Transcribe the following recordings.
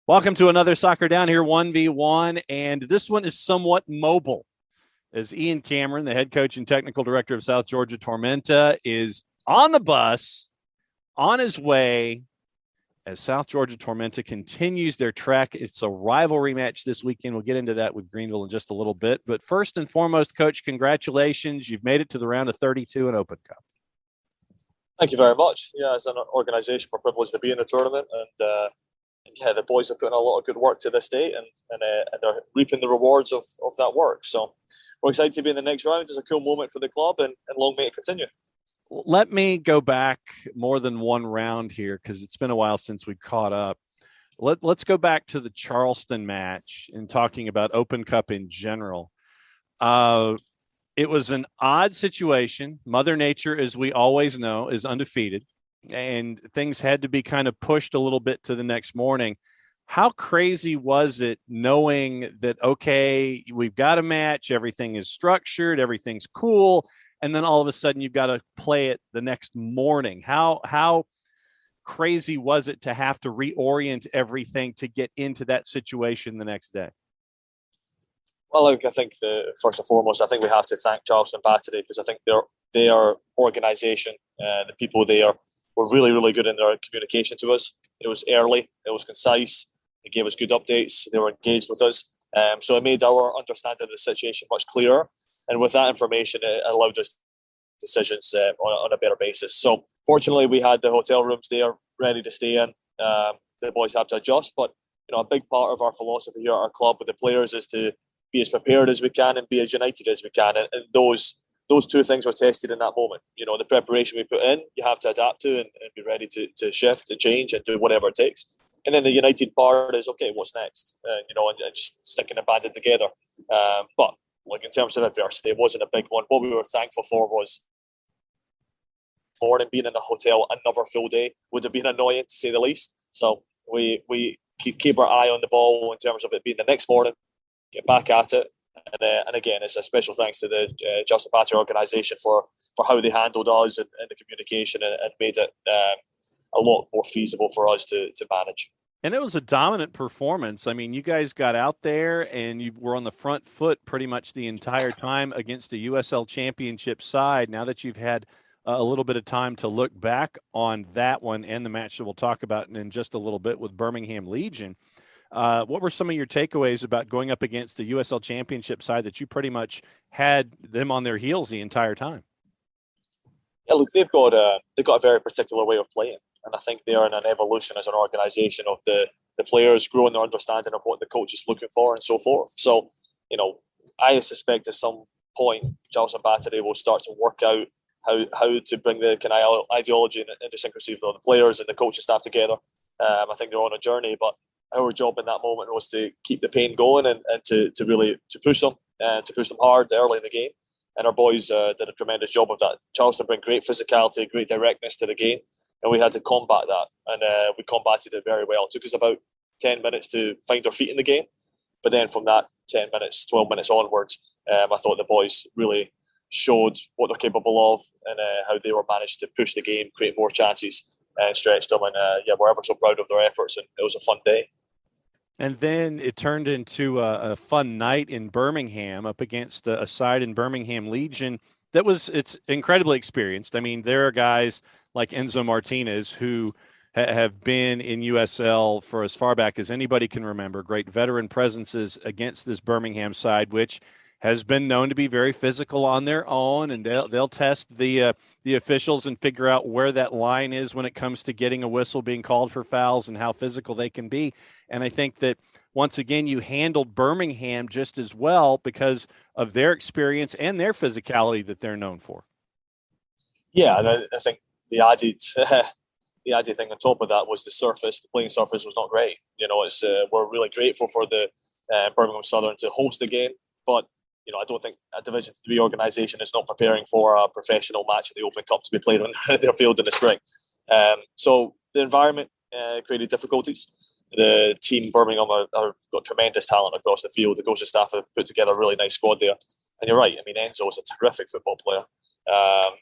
Welcome to another Soccer Down Here 1v1, and this one is somewhat mobile as Ian Cameron, the head coach and technical director of South Georgia Tormenta, is on the bus, on his way, as South Georgia Tormenta continues their trek. It's a rivalry match this weekend. We'll get into that with Greenville in just a little bit. But first and foremost, Coach, congratulations. You've made it to the round of 32 in Open Cup. Thank you very much. Yeah, as an organisation, we're privileged to be in the tournament, and the boys are putting a lot of good work to this day, and they're reaping the rewards of that work. So we're excited to be in the next round. It's a cool moment for the club, and long may it continue. Let me go back more than one round here because it's been a while since we caught up. Let's go back to the Charleston match and talking about Open Cup in general. It was an odd situation. Mother Nature, as we always know, is undefeated, and things had to be kind of pushed a little bit to the next morning. How crazy was it knowing that, okay, we've got a match, everything is structured, everything's cool, and then all of a sudden you've got to play it the next morning? How crazy was it to have to reorient everything to get into that situation the next day? Well, look, I think first and foremost, I think we have to thank Charleston Battery, because I think their organisation, the people there, were really, really good in their communication to us. It was early, it was concise, it gave us good updates, they were engaged with us. So it made our understanding of the situation much clearer. And with that information, it allowed us decisions on a better basis. So fortunately, we had the hotel rooms there ready to stay in. The boys have to adjust, but a big part of our philosophy here at our club with the players is to be as prepared as we can and be as united as we can. And those two things were tested in that moment. The preparation we put in, you have to adapt to and be ready to shift and change and do whatever it takes. And then the united part is, okay, what's next? And just sticking and banding together. But like in terms of adversity, it wasn't a big one. What we were thankful for was morning being in a hotel, another full day would have been annoying to say the least. So we keep our eye on the ball in terms of it being the next morning, get back at it. And again, it's a special thanks to the Charleston Battery organisation for how they handled us and the communication and made it a lot more feasible for us to manage. And it was a dominant performance. I mean, you guys got out there and you were on the front foot pretty much the entire time against a USL Championship side. Now that you've had a little bit of time to look back on that one and the match that we'll talk about in just a little bit with Birmingham Legion, what were some of your takeaways about going up against the USL Championship side that you pretty much had them on their heels the entire time? Yeah, look, they've got a very particular way of playing, and I think they are in an evolution as an organisation of the players growing their understanding of what the coach is looking for and so forth. So, I suspect at some point Charleston Battery will start to work out how to bring the kind of ideology and idiosyncrasy of the players and the coaching staff together. I think they're on a journey, but our job in that moment was to keep the pain going and to really push them and to push them hard early in the game. And our boys did a tremendous job of that. Charleston bring great physicality, great directness to the game, and we had to combat that. And we combated it very well. It took us about 10 minutes to find our feet in the game. But then from that 10 minutes, 12 minutes onwards, I thought the boys really showed what they're capable of and how they were managed to push the game, create more chances and stretch them. And we're ever so proud of their efforts. And it was a fun day. And then it turned into a fun night in Birmingham up against a side in Birmingham Legion it's incredibly experienced. I mean, there are guys like Enzo Martinez who have been in USL for as far back as anybody can remember, great veteran presences against this Birmingham side, which has been known to be very physical on their own, and they'll test the officials and figure out where that line is when it comes to getting a whistle being called for fouls and how physical they can be. And I think that once again you handled Birmingham just as well because of their experience and their physicality that they're known for. Yeah, and I think the added thing on top of that was the surface. The playing surface was not great. We're really grateful for the Birmingham Southern to host the game, but I don't think a Division 3 organisation is not preparing for a professional match in the Open Cup to be played on their field in the spring. So the environment created difficulties. The team Birmingham have got tremendous talent across the field. The coaching staff have put together a really nice squad there. And you're right. I mean, Enzo is a terrific football player.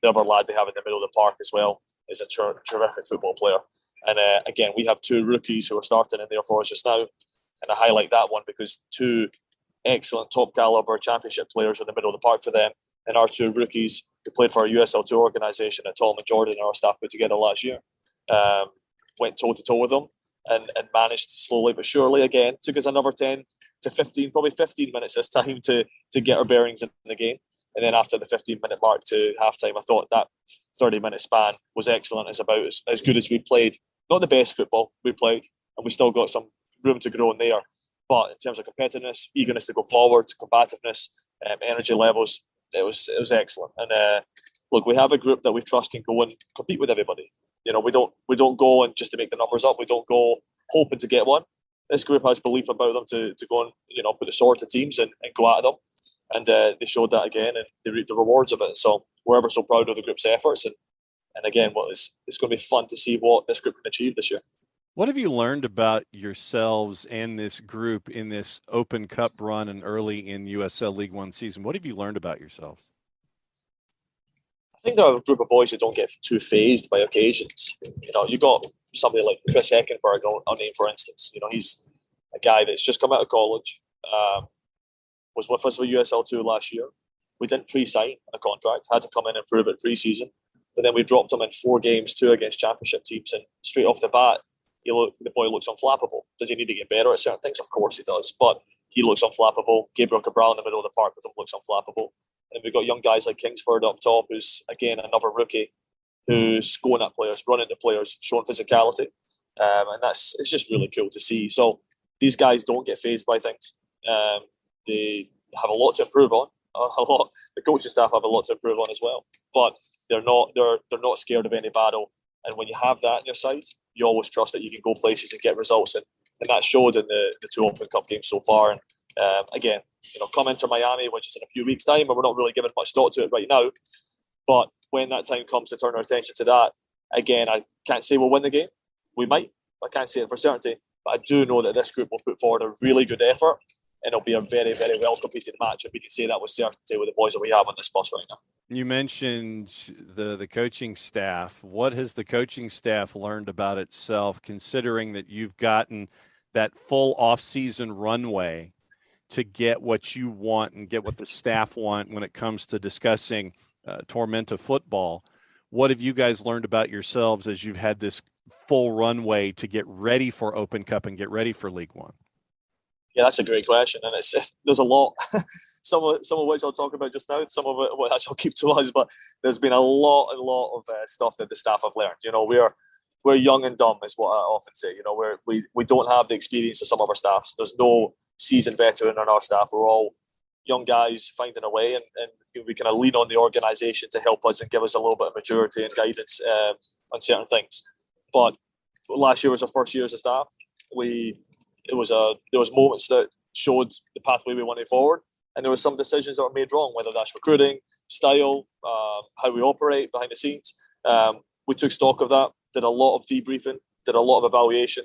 The other lad they have in the middle of the park as well is a terrific football player. And again, we have 2 rookies who are starting in there for us just now. And I highlight that one because 2 excellent top caliber championship players in the middle of the park for them. And our 2 rookies who played for our USL2 organisation at Tom and Jordan and our staff put together last year. Went toe-to-toe with them and managed slowly but surely, again, took us another 10 to 15, probably 15 minutes this time to get our bearings in the game. And then after the 15-minute mark to halftime, I thought that 30-minute span was excellent. It's about as good as we played. Not the best football we played, and we still got some room to grow in there. But in terms of competitiveness, eagerness to go forward, combativeness, energy levels, it was excellent. And look, we have a group that we trust can go and compete with everybody. You know, we don't go and just to make the numbers up. We don't go hoping to get one. This group has belief about them to go and, you know, put the sword to teams and go at them. And they showed that again, and they reaped the rewards of it. So we're ever so proud of the group's efforts. And again, it's going to be fun to see what this group can achieve this year. What have you learned about yourselves and this group in this Open Cup run and early in USL League One season? What have you learned about yourselves? I think there are a group of boys who don't get too phased by occasions. You know, you got somebody like Chris Eckenberg, I'll name for instance. You know, he's a guy that's just come out of college, was with us for USL2 last year. We didn't pre-sign a contract, had to come in and prove it pre-season. But then we dropped him in 4 games, 2 against championship teams, and straight off the bat, the boy looks unflappable. Does he need to get better at certain things? Of course he does. But he looks unflappable. Gabriel Cabral in the middle of the park with him looks unflappable. And we've got young guys like Kingsford up top, who's, again, another rookie who's going at players, running to players, showing physicality. And it's just really cool to see. So these guys don't get phased by things. They have a lot to improve on. The coaching staff have a lot to improve on as well. But they're not scared of any battle. And when you have that on your side, you always trust that you can go places and get results. And that showed in the 2 Open Cup games so far. And again, you know, come into Miami, which is in a few weeks' time, and we're not really giving much thought to it right now. But when that time comes to turn our attention to that, again, I can't say we'll win the game. We might. I can't say it for certainty. But I do know that this group will put forward a really good effort, and it'll be a very, very well-competed match. And we can say that with certainty with the boys that we have on this bus right now. You mentioned the coaching staff. What has the coaching staff learned about itself, considering that you've gotten that full off-season runway to get what you want and get what the staff want when it comes to discussing Tormenta football? What have you guys learned about yourselves as you've had this full runway to get ready for Open Cup and get ready for League One? Yeah, that's a great question, and there's a lot. some of which I'll talk about just now. Some of it, well, I'll keep to us. But there's been a lot of stuff that the staff have learned. You know, we're young and dumb, is what I often say. You know, we don't have the experience of some of our staffs. There's no seasoned veteran on our staff. We're all young guys finding a way, and we kind of lean on the organisation to help us and give us a little bit of maturity and guidance on certain things. But last year was our first year as a staff. There was moments that showed the pathway we wanted forward, and there were some decisions that were made wrong, whether that's recruiting, style, how we operate behind the scenes. We took stock of that, did a lot of debriefing, did a lot of evaluation,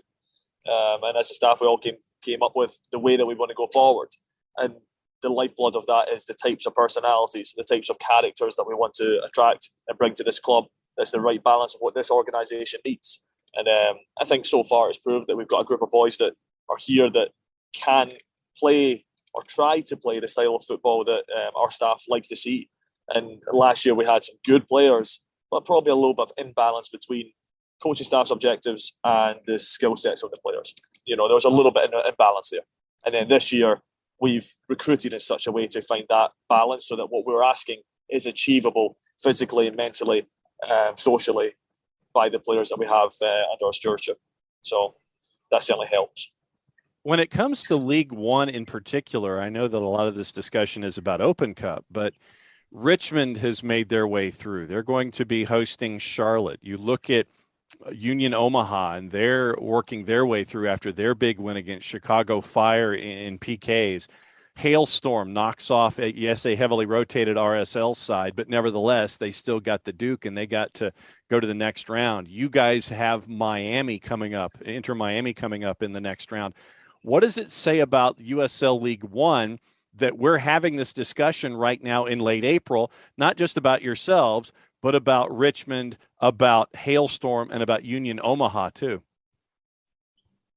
and as a staff, we all came up with the way that we want to go forward. And the lifeblood of that is the types of personalities, the types of characters that we want to attract and bring to this club. That's the right balance of what this organisation needs. And I think so far it's proved that we've got a group of boys that are here that can play or try to play the style of football that our staff likes to see. And last year we had some good players, but probably a little bit of imbalance between coaching staff's objectives and the skill sets of the players. You know, there was a little bit of imbalance there. And then this year we've recruited in such a way to find that balance so that what we're asking is achievable physically and mentally, socially, by the players that we have under our stewardship. So that certainly helps. When it comes to League One in particular, I know that a lot of this discussion is about Open Cup, but Richmond has made their way through. They're going to be hosting Charlotte. You look at Union Omaha, and they're working their way through after their big win against Chicago Fire in PKs. Hailstorm knocks off, yes, a heavily rotated RSL side, but nevertheless, they still got the Duke, and they got to go to the next round. You guys have Miami coming up, Inter Miami coming up in the next round. What does it say about USL League One that we're having this discussion right now in late April, not just about yourselves, but about Richmond, about Hailstorm, and about Union Omaha too.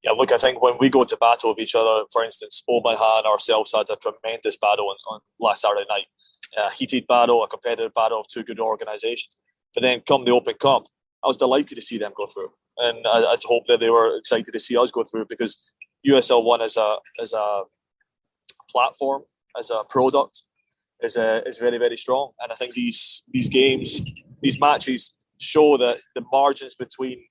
Yeah, look, I think when we go to battle with each other, for instance, Omaha and ourselves had a tremendous battle on last Saturday night. A heated battle, a competitive battle of two good organisations. But then come the Open Cup, I was delighted to see them go through. And I'd hope that they were excited to see us go through, because USL One as a platform, as a product, is very, very strong. And I think these games, these matches show that the margins between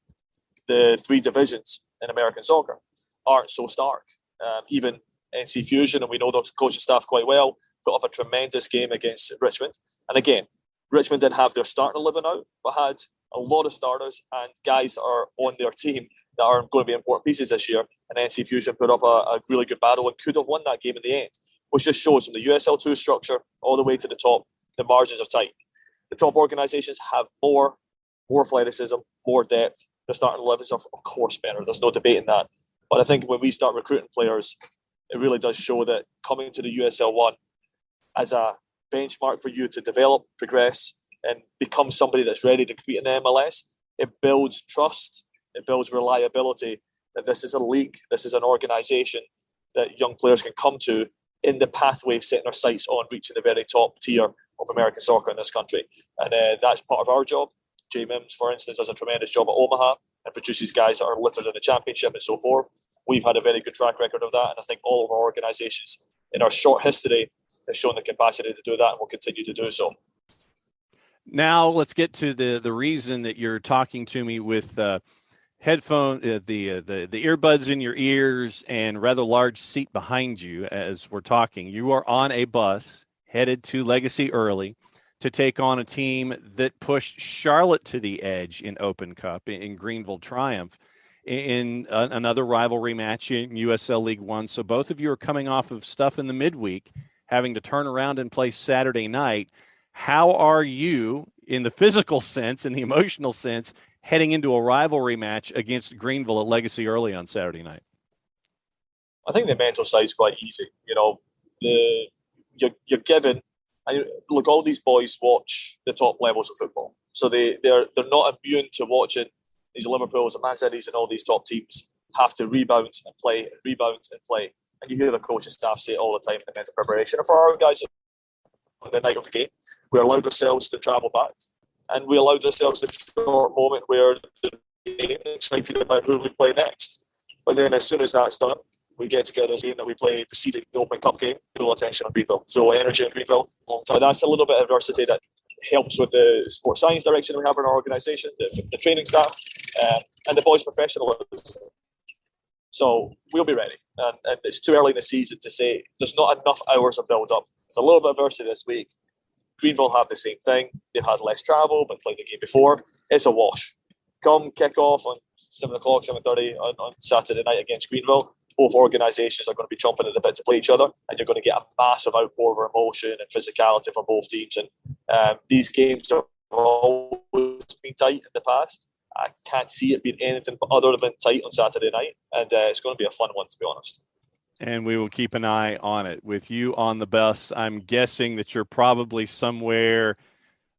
the three divisions in American soccer aren't so stark. Even NC Fusion, and we know the coaching staff quite well, put up a tremendous game against Richmond. And again, Richmond didn't have their starting 11 out, but had a lot of starters and guys that are on their team that are going to be important pieces this year. And NC Fusion put up a really good battle and could have won that game in the end, which just shows from the USL2 structure all the way to the top, the margins are tight. The top organisations have more athleticism, more depth. The starting 11s are, of course, better. There's no debating that. But I think when we start recruiting players, it really does show that coming to the USL One as a benchmark for you to develop, progress, and become somebody that's ready to compete in the MLS, it builds trust, it builds reliability that this is a league, this is an organisation that young players can come to in the pathway setting our sights on reaching the very top tier of American soccer in this country. And that's part of our job. Jay Mims, for instance, does a tremendous job at Omaha and produces guys that are littered in the championship and so forth. We've had a very good track record of that, and I think all of our organisations in our short history have shown the capacity to do that and will continue to do so. Now let's get to the reason that you're talking to me with headphone, the earbuds in your ears and rather large seat behind you as we're talking. You are on a bus headed to Legacy early to take on a team that pushed Charlotte to the edge in Open Cup in Greenville Triumph in another rivalry match in USL League One. So both of you are coming off of stuff in the midweek, having to turn around and play Saturday night. How are you in the physical sense, in the emotional sense, heading into a rivalry match against Greenville at Legacy early on Saturday night? I think the mental side is quite easy. You know, you're given. Look, all these boys watch the top levels of football, so they're not immune to watching these Liverpools and Man Cities and all these top teams have to rebound and play. And you hear the coaching staff say it all the time in the mental preparation. And for our guys on the night of the game, we allowed ourselves to travel back, and we allowed ourselves a short moment where they're excited about who we play next. But then as soon as that's done, we get together a game that we play preceding the Open Cup game, full attention on Greenville. So energy in Greenville. So that's a little bit of adversity that helps with the sports science direction we have in our organisation, the training staff, and the boys' professionalism. So we'll be ready. And it's too early in the season to say there's not enough hours of build-up. It's a little bit of adversity this week. Greenville have the same thing. They've had less travel, but played the game before. It's a wash. Come kick off on 7 o'clock, 7:30 on Saturday night against Greenville. Both organisations are going to be chomping at the bit to play each other, and you're going to get a massive outpour of emotion and physicality from both teams. And these games have always been tight in the past. I can't see it being anything but other than tight on Saturday night, and it's going to be a fun one, to be honest. And we will keep an eye on it. With you on the bus, I'm guessing that you're probably somewhere.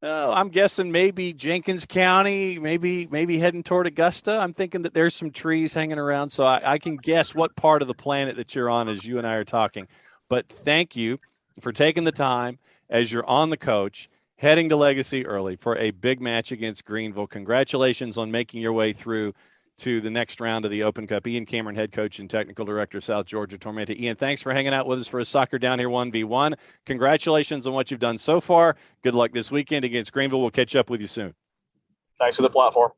I'm guessing maybe Jenkins County, maybe heading toward Augusta. I'm thinking that there's some trees hanging around, so I can guess what part of the planet that you're on as you and I are talking. But thank you for taking the time as you're on the coach, heading to Legacy early for a big match against Greenville. Congratulations on making your way through to the next round of the Open Cup. Ian Cameron, head coach and technical director, South Georgia Tormenta. Ian, thanks for hanging out with us for a Soccer Down Here 1v1. Congratulations on what you've done so far. Good luck this weekend against Greenville. We'll catch up with you soon. Thanks for the platform.